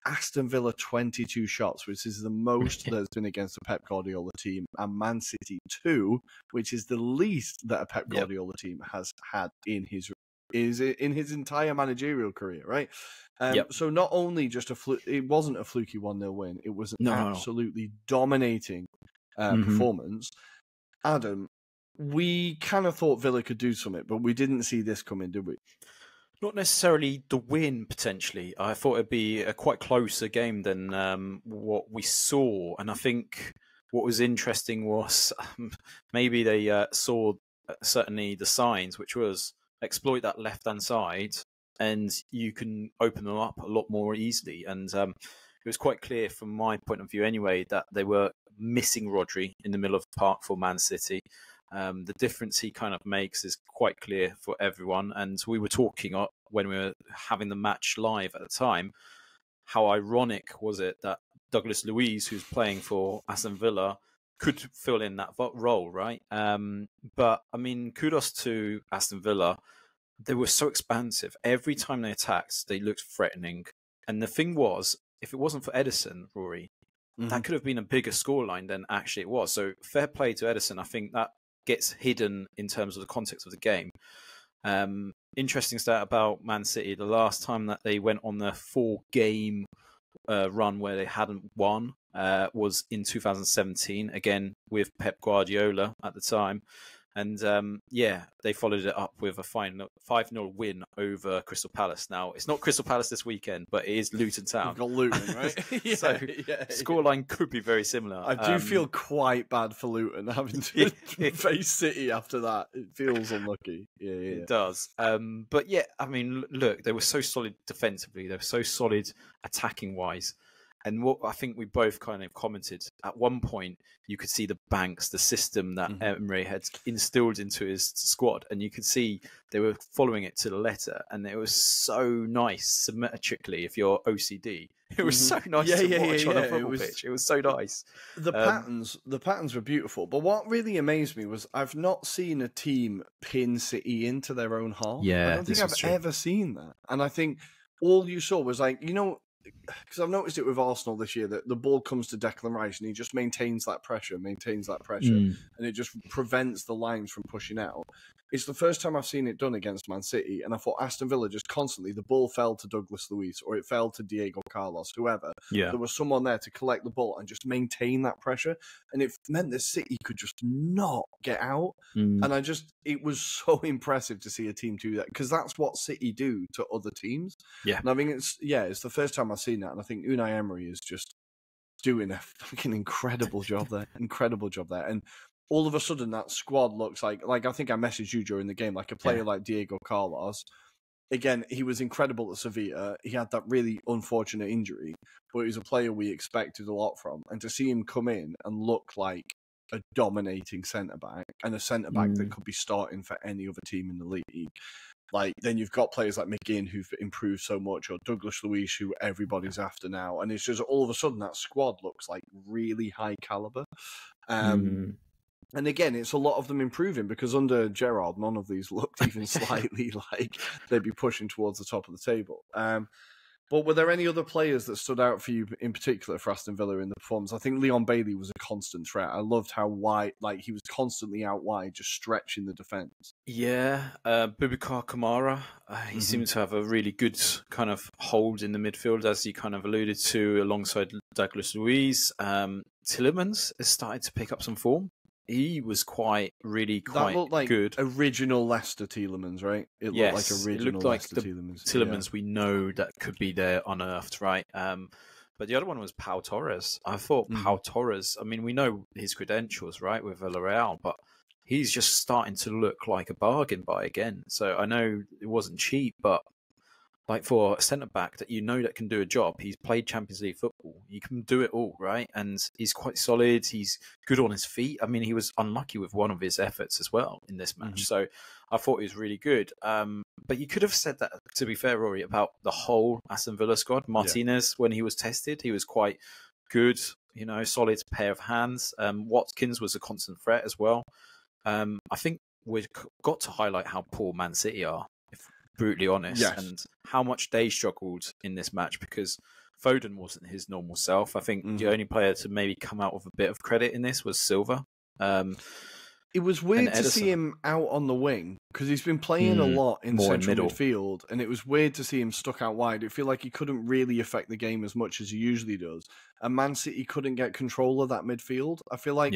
Aston Villa 22 shots, which is the most that's been against a Pep Guardiola team, and Man City 2, which is the least that a Pep Guardiola team has had in his entire managerial career, right? So not only just it wasn't a fluky 1-0 win, it was an absolutely dominating performance. Adam, we kind of thought Villa could do something, but we didn't see this coming, did we? Not necessarily the win, potentially. I thought it'd be a quite closer game than what we saw. And I think what was interesting was maybe they saw certainly the signs, which was exploit that left-hand side and you can open them up a lot more easily. And it was quite clear from my point of view anyway that they were missing Rodri in the middle of the park for Man City. The difference he kind of makes is quite clear for everyone. And we were talking when we were having the match live at the time, how ironic was it that Douglas Luiz, who's playing for Aston Villa, could fill in that role, right? But, I mean, kudos to Aston Villa. They were so expansive. Every time they attacked, they looked threatening. And the thing was, if it wasn't for Edison, Rory, that could have been a bigger scoreline than actually it was. So fair play to Edison. I think that gets hidden in terms of the context of the game. Interesting stat about Man City, the last time that they went on their 4-game run where they hadn't won was in 2017, again with Pep Guardiola at the time. And they followed it up with a 5-0 win over Crystal Palace. Now, it's not Crystal Palace this weekend, but it is Luton Town. We've got Luton, right? Scoreline could be very similar. I do feel quite bad for Luton having to face City after that. It feels unlucky. Yeah. It does. But yeah, I mean, look, they were so solid defensively. They were so solid attacking-wise. And what I think we both kind of commented, at one point, you could see the banks, the system that Emery had instilled into his squad. And you could see they were following it to the letter. And it was so nice, symmetrically, if you're OCD. It was so nice to watch on a football pitch. It was so nice. The patterns were beautiful. But what really amazed me was I've not seen a team pin City into their own half. Yeah, I don't think I've ever seen that. And I think all you saw was because I've noticed it with Arsenal this year, that the ball comes to Declan Rice and he just maintains that pressure, and it just prevents the lines from pushing out. It's the first time I've seen it done against Man City, and I thought Aston Villa just constantly, the ball fell to Douglas Luiz or it fell to Diego Carlos, whoever. Yeah. There was someone there to collect the ball and just maintain that pressure, and it meant that City could just not get out. And it was so impressive to see a team do that, because that's what City do to other teams. Yeah. And I mean, it's the first time I've seen that, and I think Unai Emery is just doing a fucking incredible job there. And all of a sudden, that squad looks like I think I messaged you during the game, like a player like Diego Carlos. Again, he was incredible at Sevilla. He had that really unfortunate injury, but he was a player we expected a lot from. And to see him come in and look like a dominating centre-back, and a centre-back that could be starting for any other team in the league. Then you've got players like McGinn who've improved so much, or Douglas Luiz, who everybody's after now. And it's just all of a sudden that squad looks like really high caliber. And again, it's a lot of them improving, because under Gerrard, none of these looked even slightly like they'd be pushing towards the top of the table. But were there any other players that stood out for you in particular for Aston Villa in the performance? I think Leon Bailey was a constant threat. I loved how wide, he was constantly out wide, just stretching the defence. Yeah, Boubacar Kamara, he seemed to have a really good kind of hold in the midfield, as you kind of alluded to, alongside Douglas Luiz. Tielemans has started to pick up some form. He was really quite that looked like good. Original Leicester Tielemans, right? It looked like original Leicester Tielemans. Tielemans we know that could be there unearthed, right? But the other one was Pau Torres. I thought Pau Torres, I mean, we know his credentials, right, with Villarreal, but he's just starting to look like a bargain buy again. So I know it wasn't cheap, but for a centre-back that that can do a job, he's played Champions League football. He can do it all, right? And he's quite solid. He's good on his feet. I mean, he was unlucky with one of his efforts as well in this match. So I thought he was really good. But you could have said that, to be fair, Rory, about the whole Aston Villa squad. Martinez, when he was tested, he was quite good, solid pair of hands. Watkins was a constant threat as well. I think we've got to highlight how poor Man City are, brutally honest, and how much they struggled in this match, because Foden wasn't his normal self. I think the only player to maybe come out with a bit of credit in this was Silva. It was weird to see him out on the wing because he's been playing a lot in central midfield, and it was weird to see him stuck out wide. It felt like he couldn't really affect the game as much as he usually does. And Man City couldn't get control of that midfield. I feel like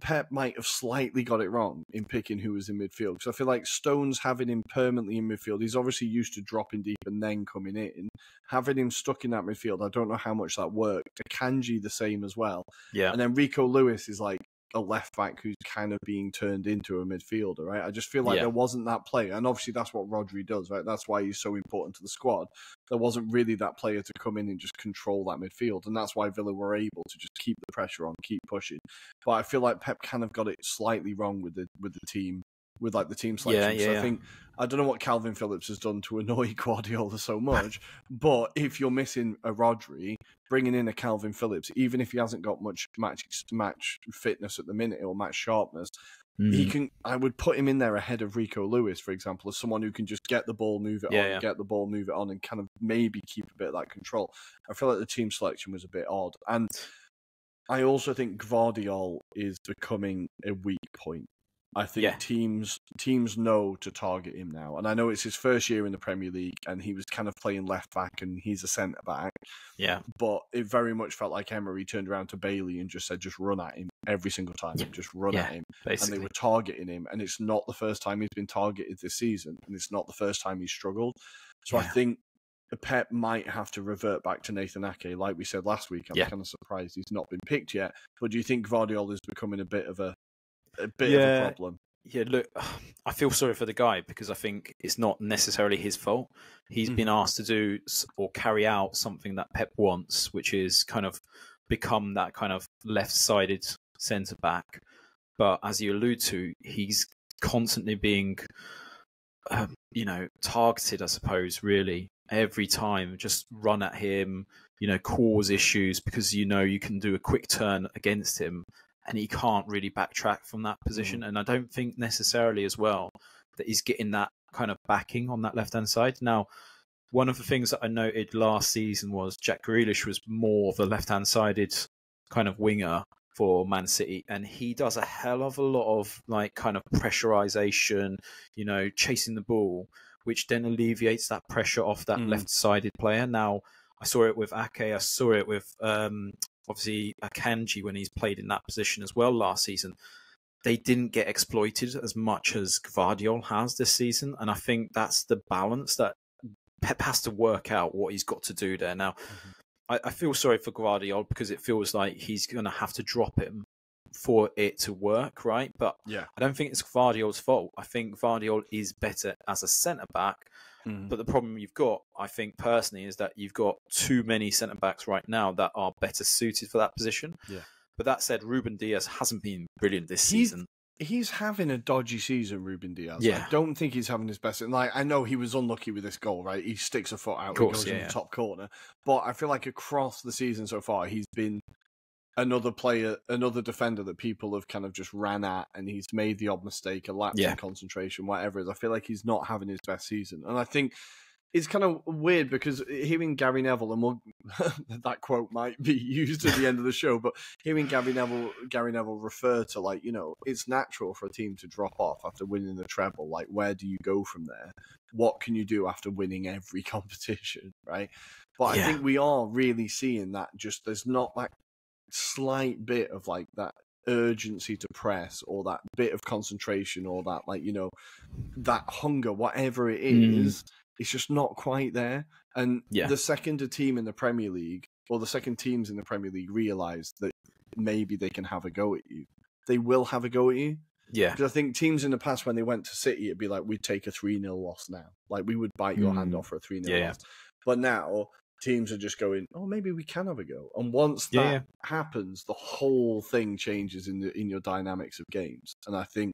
Pep might have slightly got it wrong in picking who was in midfield, because I feel like Stones having him permanently in midfield, he's obviously used to dropping deep and then coming in. Having him stuck in that midfield, I don't know how much that worked. Akanji the same as well. Yeah. And then Rico Lewis is like a left back who's kind of being turned into a midfielder, right? I just feel like there wasn't that player, and obviously that's what Rodri does, right? That's why he's so important to the squad. There wasn't really that player to come in and just control that midfield, and that's why Villa were able to just keep the pressure on, keep pushing. But I feel like Pep kind of got it slightly wrong with the team, with like the team selection. So I think, I don't know what Calvin Phillips has done to annoy Guardiola so much, but if you're missing a Rodri, bringing in a Calvin Phillips, even if he hasn't got much match fitness at the minute or match sharpness, he can. I would put him in there ahead of Rico Lewis, for example, as someone who can just get the ball, move it on, get the ball, move it on, and kind of maybe keep a bit of that control. I feel like the team selection was a bit odd, and I also think Guardiola is becoming a weak point. I think teams know to target him now. And I know it's his first year in the Premier League and he was kind of playing left back and he's a centre back. Yeah. But it very much felt like Emery turned around to Bailey and just said, just run at him every single time. Just run at him. Basically. And they were targeting him. And it's not the first time he's been targeted this season. And it's not the first time he's struggled. So I think Pep might have to revert back to Nathan Ake. Like we said last week, I'm kind of surprised he's not been picked yet. But do you think Guardiola is becoming a bit of a problem? Yeah, look, I feel sorry for the guy because I think it's not necessarily his fault. He's been asked to do or carry out something that Pep wants, which is kind of become that kind of left-sided centre-back. But as you allude to, he's constantly being, targeted, I suppose, really. Every time, just run at him, cause issues because you can do a quick turn against him. And he can't really backtrack from that position. And I don't think necessarily as well that he's getting that kind of backing on that left-hand side. Now, one of the things that I noted last season was Jack Grealish was more of a left-hand-sided kind of winger for Man City. And he does a hell of a lot of like kind of pressurization, chasing the ball, which then alleviates that pressure off that left-sided player. Now, I saw it with Ake. I saw it with obviously Akanji when he's played in that position as well last season. They didn't get exploited as much as Guardiola has this season. And I think that's the balance that Pep has to work out what he's got to do there. Now, I feel sorry for Guardiola because it feels like he's going to have to drop him for it to work, right? But I don't think it's Guardiola's fault. I think Guardiola is better as a centre-back. But the problem you've got, I think personally, is that you've got too many centre-backs right now that are better suited for that position. Yeah. But that said, Ruben Diaz hasn't been brilliant this season. He's having a dodgy season, Ruben Diaz. Yeah. I don't think he's having his best. Like, I know he was unlucky with this goal, right? He sticks a foot out, and goes in the top corner. But I feel like across the season so far, he's been another player, another defender that people have kind of just ran at, and he's made the odd mistake, a lapse in concentration, whatever it is. I feel like he's not having his best season. And I think it's kind of weird because hearing Gary Neville, and that quote might be used at the end of the show, but hearing Gary Neville refer to, like, it's natural for a team to drop off after winning the treble. Like, where do you go from there? What can you do after winning every competition, right? But I think we are really seeing that there's not that slight bit of like that urgency to press or that bit of concentration or that, like, that hunger, whatever it is, it's just not quite there. And the second a team in the Premier League or the second teams in the Premier League realise that maybe they can have a go at you, they will have a go at you. Yeah. Because I think teams in the past, when they went to City, it'd be like, we'd take a 3-0 loss now. Like, we would bite your hand off for a 3-0 loss. But now teams are just going, oh, maybe we can have a go. And once that happens, the whole thing changes in your dynamics of games. And I think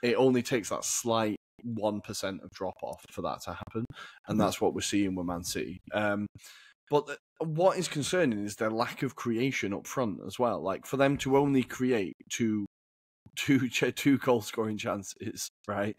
it only takes that slight 1% of drop-off for that to happen. And that's what we're seeing with Man City. But what is concerning is their lack of creation up front as well. Like, for them to only create two goal-scoring chances, right?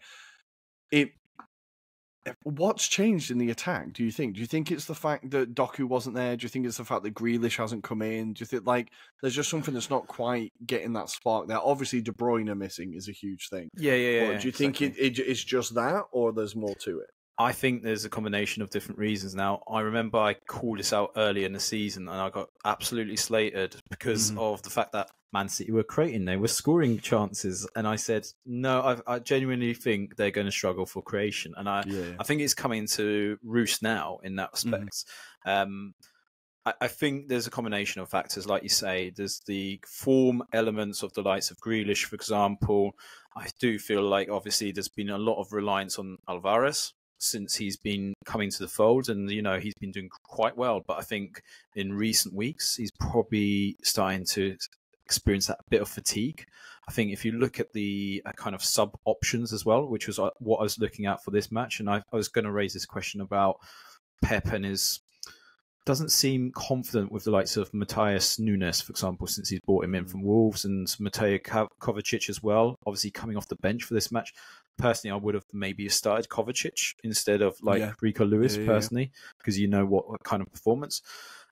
What's changed in the attack, do you think? Do you think it's the fact that Doku wasn't there? Do you think it's the fact that Grealish hasn't come in? Do you think, like, there's just something that's not quite getting that spark there? Obviously, De Bruyne missing is a huge thing. Yeah. But do you think it's just that, or there's more to it? I think there's a combination of different reasons. Now, I remember I called this out early in the season and I got absolutely slated because of the fact that Man City were creating, they were scoring chances. And I said, no, I genuinely think they're going to struggle for creation. And I think it's coming to roost now in that respect. I think there's a combination of factors, like you say. There's the form elements of the likes of Grealish, for example. I do feel like, obviously, there's been a lot of reliance on Alvarez since he's been coming to the fold, and he's been doing quite well. But I think in recent weeks he's probably starting to experience that bit of fatigue. I think if you look at the kind of sub options as well, which was what I was looking at for this match, and I was going to raise this question about Pep and his doesn't seem confident with the likes of Matthias Nunes, for example, since he's brought him in from Wolves, and Mateo Kovacic as well, obviously coming off the bench for this match. Personally, I would have maybe started Kovacic instead of Rico Lewis, personally, because what kind of performance.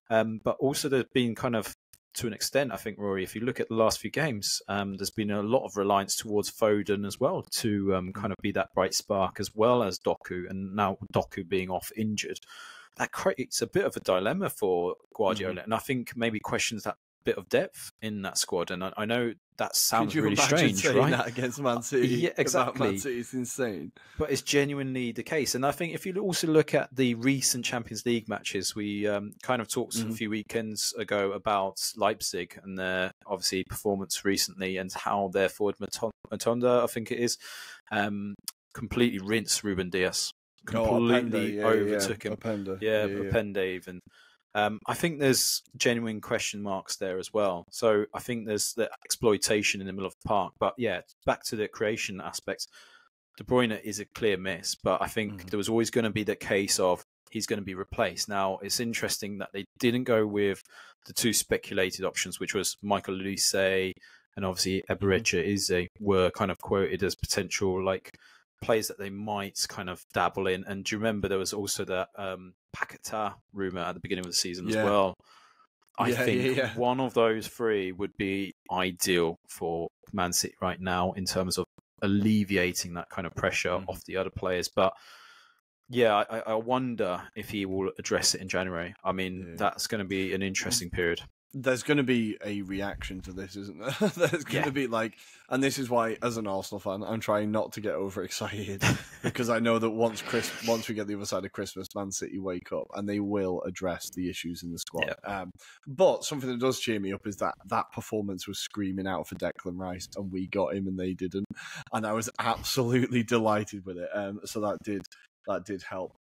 But also there's been kind of, to an extent, I think, Rory, if you look at the last few games, there's been a lot of reliance towards Foden as well to kind of be that bright spark, as well as Doku, and now Doku being off injured. That creates a bit of a dilemma for Guardiola, and I think maybe questions that bit of depth in that squad. And I know that sounds really strange, right? That against Man City, yeah, exactly. Man City is insane, but it's genuinely the case. And I think if you also look at the recent Champions League matches, we kind of talked a few weekends ago about Leipzig and their obviously performance recently, and how their forward Matonda, I think it is, completely rinsed Ruben Dias. Completely overtook him. Openda even. I think there's genuine question marks there as well. So I think there's the exploitation in the middle of the park. But yeah, back to the creation aspects. De Bruyne is a clear miss, but I think there was always going to be the case of he's going to be replaced. Now, it's interesting that they didn't go with the two speculated options, which was Michael Olise and obviously Eberechi Eze were kind of quoted as potential players that they might kind of dabble in. And do you remember there was also that Paquetá rumour at the beginning of the season as well? I think one of those three would be ideal for Man City right now in terms of alleviating that kind of pressure off the other players. But yeah, I wonder if he will address it in January. I mean, that's going to be an interesting period. There's going to be a reaction to this, isn't there? There's going to be and this is why, as an Arsenal fan, I'm trying not to get overexcited because I know that once we get the other side of Christmas, Man City wake up and they will address the issues in the squad. Yeah. But something that does cheer me up is that performance was screaming out for Declan Rice, and we got him and they didn't, and I was absolutely delighted with it. So that did help.